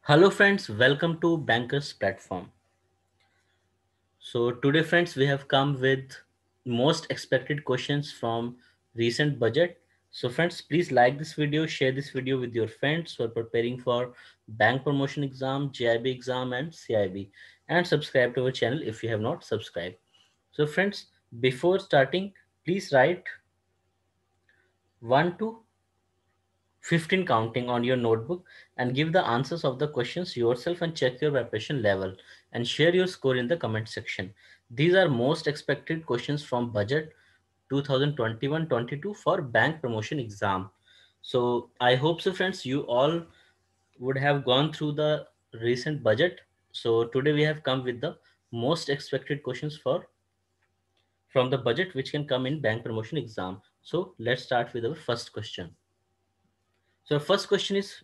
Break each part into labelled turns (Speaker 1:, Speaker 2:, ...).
Speaker 1: Hello friends, welcome to Bankers Platform. So today friends, we have come with most expected questions from recent budget. So friends, please like this video, share this video with your friends who are preparing for bank promotion exam, JIB exam and CIB, and subscribe to our channel if you have not subscribed. So friends, before starting, please write 1 to 15 counting on your notebook and give the answers of the questions yourself and check your preparation level and share your score in the comment section. These are most expected questions from budget 2021-22 for bank promotion exam. So I hope so friends you all would have gone through the recent budget. So today we have come with the most expected questions for from the budget which can come in bank promotion exam. So let's start with our first question. So first question is,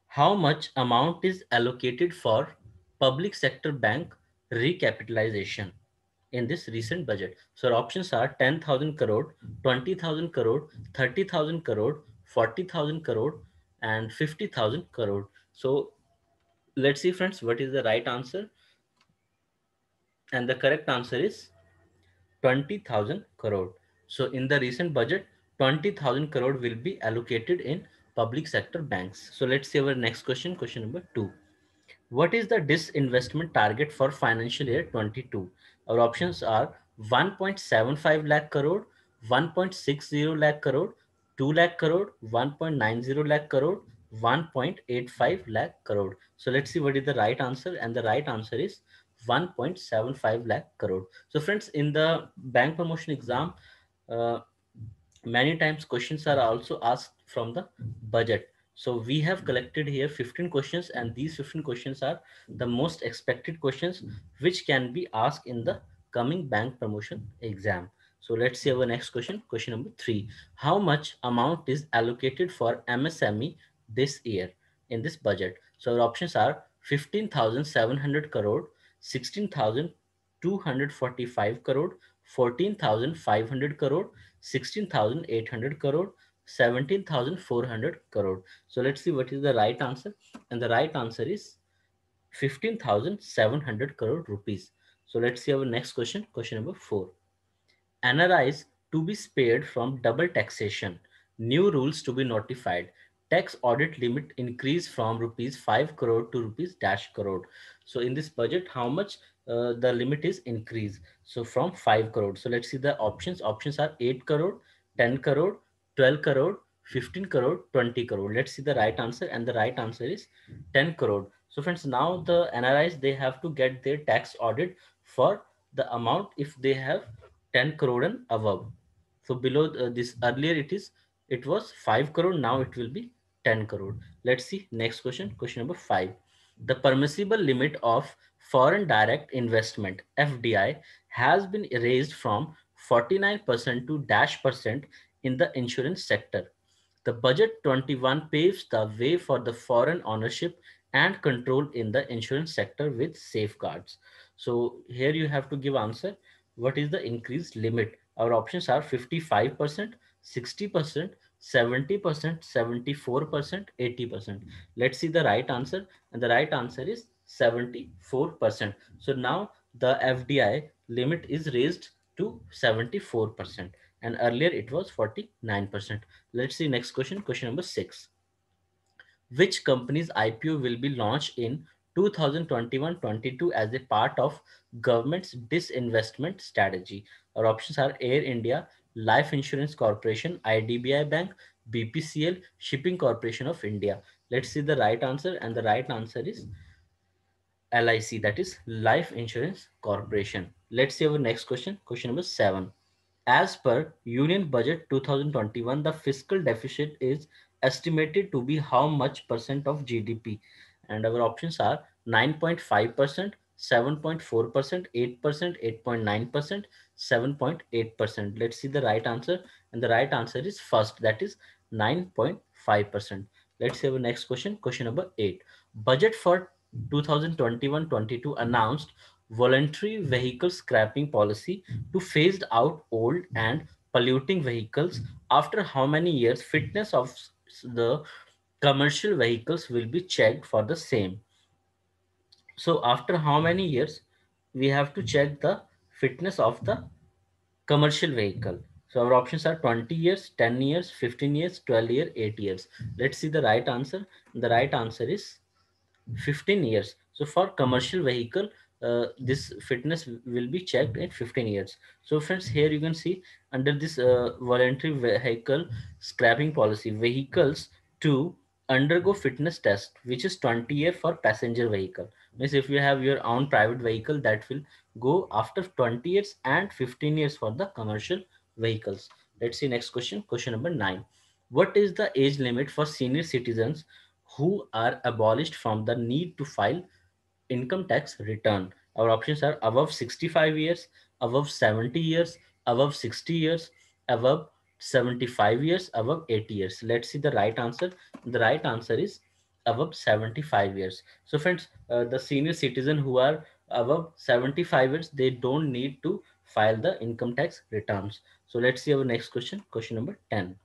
Speaker 1: how much amount is allocated for public sector bank recapitalization in this recent budget? So our options are 10,000 crore, 20,000 crore, 30,000 crore, 40,000 crore, and 50,000 crore. So let's see, friends, what is the right answer? And the correct answer is 20,000 crore. So in the recent budget, 20,000 crore will be allocated in public sector banks. So let's see our next question, question number 2. What is the disinvestment target for financial year 22? Our options are 1.75 lakh crore, 1.60 lakh crore, 2 lakh crore, 1.90 lakh crore, 1.85 lakh crore. So let's see what is the right answer, and the right answer is 1.75 lakh crore. So friends, in the bank promotion exam, uh, many times questions are also asked from the budget. So we have collected here 15 questions, and these 15 questions are the most expected questions which can be asked in the coming bank promotion exam. So let's see our next question, question number 3. How much amount is allocated for MSME this year in this budget? So our options are 15,700 crore, 16,245 crore, 14,500 crore, 16,800 crore, 17,400 crore. So let's see what is the right answer. And the right answer is 15,700 crore rupees. So let's see our next question, question number 4. NRIs to be spared from double taxation. New rules to be notified. Tax audit limit increase from rupees 5 crore to rupees dash crore. So in this budget, how much the limit is increased? So from 5 crore. So let's see the options. Options are 8 crore, 10 crore, 12 crore, 15 crore, 20 crore. Let's see the right answer, and the right answer is 10 crore. So friends, now the NRIs, they have to get their tax audit for the amount if they have 10 crore and above. So below this, earlier it was 5 crore, now it will be 10 crore. Let's see next question, question number 5. The permissible limit of foreign direct investment FDI has been raised from 49% to dash percent in the insurance sector. The budget 21 paves the way for the foreign ownership and control in the insurance sector with safeguards. So here you have to give answer. What is the increased limit? Our options are 55%, 60%, 70%, 74%, 80%. Let's see the right answer, and the right answer is 74%. So now the FDI limit is raised to 74%, and earlier it was 49%. Let's see next question, question number 6. Which company's IPO will be launched in 2021-22 as a part of government's disinvestment strategy? Our options are Air India, Life Insurance Corporation, IDBI Bank, BPCL, Shipping Corporation of India. Let's see the right answer, and the right answer is LIC, that is Life Insurance Corporation. Let's see our next question, question number 7. As per Union Budget 2021, the fiscal deficit is estimated to be how much percent of GDP? And our options are 9.5%, 7.4%, 8%, 8.9%, 7.8%. Let's see the right answer. And the right answer is first, that is 9.5%. Let's see our next question, question number 8. Budget for 2021-22 announced voluntary vehicle scrapping policy to phase out old and polluting vehicles. After how many years fitness of the commercial vehicles will be checked for the same? So after how many years we have to check the fitness of the commercial vehicle? So our options are 20 years, 10 years, 15 years, 12 years, 8 years. Let's see the right answer. The right answer is 15 years. So for commercial vehicle, this fitness will be checked in 15 years. So friends, here you can see under this voluntary vehicle scrapping policy, vehicles to undergo fitness test, which is 20 year for passenger vehicle. Means if you have your own private vehicle, that will go after 20 years, and 15 years for the commercial vehicles. Let's see next question. Question number 9. What is the age limit for senior citizens who are abolished from the need to file income tax return? Our options are above 65 years, above 70 years, above 60 years, above 75 years, above 80 years. Let's see the right answer. The right answer is above 75 years. So friends, the senior citizen who are above 75 years, they don't need to file the income tax returns. So let's see our next question. Question number 10.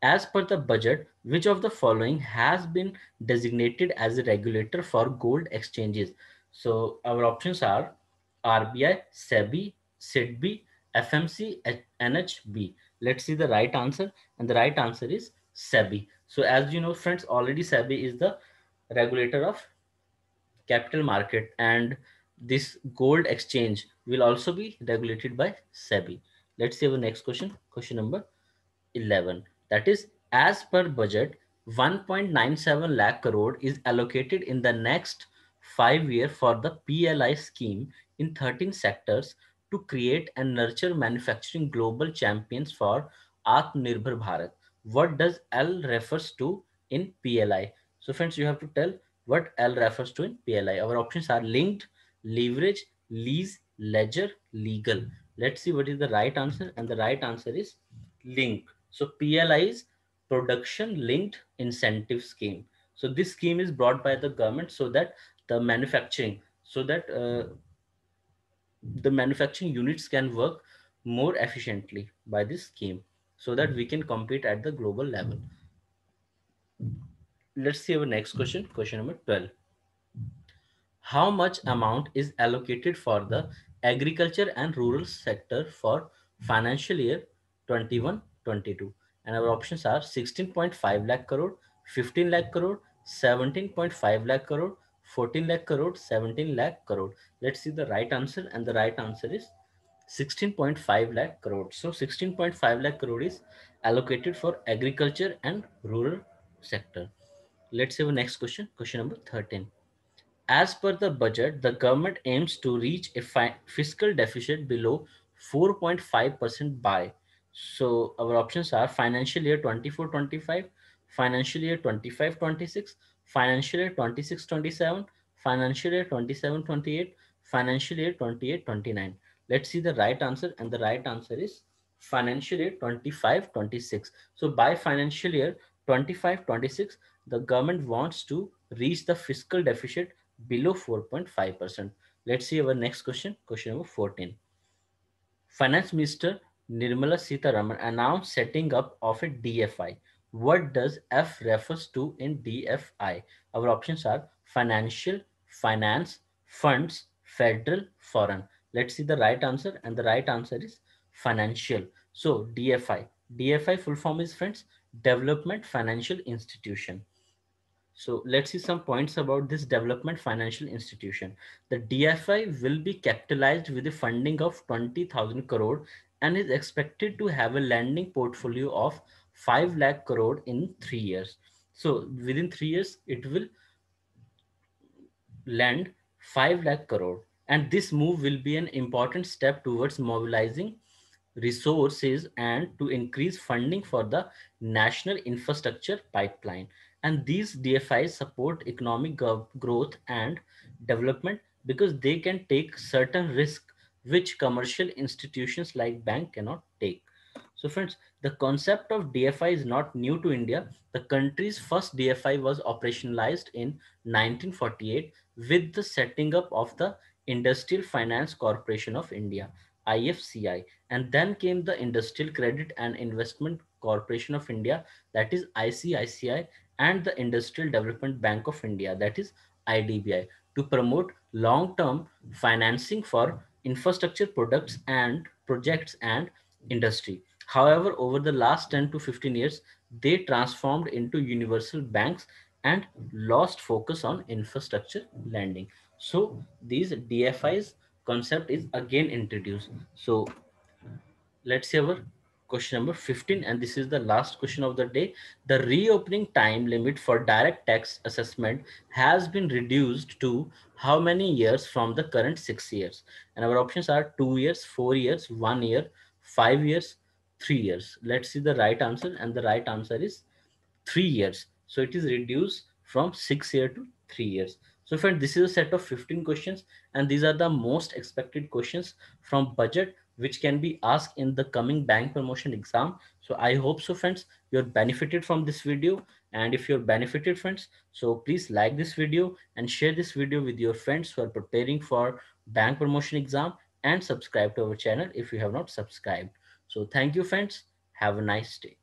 Speaker 1: As per the budget, which of the following has been designated as a regulator for gold exchanges? So our options are RBI, SEBI, SIDBI, FMC, NHB. Let's see the right answer, and the right answer is SEBI. So as you know, friends, already SEBI is the regulator of capital market, and this gold exchange will also be regulated by SEBI. Let's see our next question. Question number 11, that is, as per budget, 1.97 lakh crore is allocated in the next 5 year for the PLI scheme in 13 sectors to create and nurture manufacturing global champions for Atmanirbhar Bharat. What does L refers to in PLI? So friends, you have to tell what L refers to in PLI. Our options are linked, leverage, lease, ledger, legal. Let's see what is the right answer, and the right answer is link. So PLI is production linked incentive scheme. So this scheme is brought by the government so that the manufacturing, so that the manufacturing units can work more efficiently by this scheme, so that we can compete at the global level. Let's see our next question. Question number 12. How much amount is allocated for the agriculture and rural sector for financial year 21-22? And our options are 16.5 lakh crore, 15 lakh crore, 17.5 lakh crore, 14 lakh crore, 17 lakh crore. Let's see the right answer, and the right answer is 16.5 lakh crore. So 16.5 lakh crore is allocated for agriculture and rural sector. Let's see our next question. Question number 13. As per the budget, the government aims to reach a fiscal deficit below 4.5% by. So our options are financial year 24-25, financial year 25-26, financial year 26-27, financial year 27-28, financial year 28-29. Let's see the right answer, and the right answer is financial year 25-26. So by financial year 25-26, the government wants to reach the fiscal deficit below 4.5%. Let's see our next question. Question number 14. Finance Minister Nirmala Sitharaman announced setting up of a DFI. What does F refers to in DFI? Our options are financial, finance, funds, federal, foreign. Let's see the right answer, and the right answer is financial. So DFI. DFI full form is, friends, Development Financial Institution. So let's see some points about this development financial institution. The DFI will be capitalized with a funding of 20,000 crore and is expected to have a lending portfolio of 5 lakh crore in 3 years. So within 3 years, it will lend 5 lakh crore. And this move will be an important step towards mobilizing resources and to increase funding for the national infrastructure pipeline. And these DFIs support economic growth and development because they can take certain risk which commercial institutions like bank cannot take. So friends, the concept of DFI is not new to India. The country's first DFI was operationalized in 1948 with the setting up of the Industrial Finance Corporation of India, IFCI, and then came the Industrial Credit and Investment Corporation of India, that is ICICI, and the Industrial Development Bank of India, that is IDBI to promote long-term financing for infrastructure products and projects and industry. However, over the last 10 to 15 years, they transformed into universal banks and lost focus on infrastructure lending. So these DFIs concept is again introduced. So let's see our question number 15, and this is the last question of the day. The reopening time limit for direct tax assessment has been reduced to how many years from the current 6 years? And our options are 2 years, 4 years, 1 year, 5 years, 3 years. Let's see the right answer, and the right answer is 3 years. So it is reduced from 6 years to 3 years. So friend, this is a set of 15 questions, and these are the most expected questions from budget which can be asked in the coming bank promotion exam. So I hope so friends, you're benefited from this video. And if you're benefited friends, so please like this video and share this video with your friends who are preparing for bank promotion exam, and subscribe to our channel if you have not subscribed. So thank you friends, have a nice day.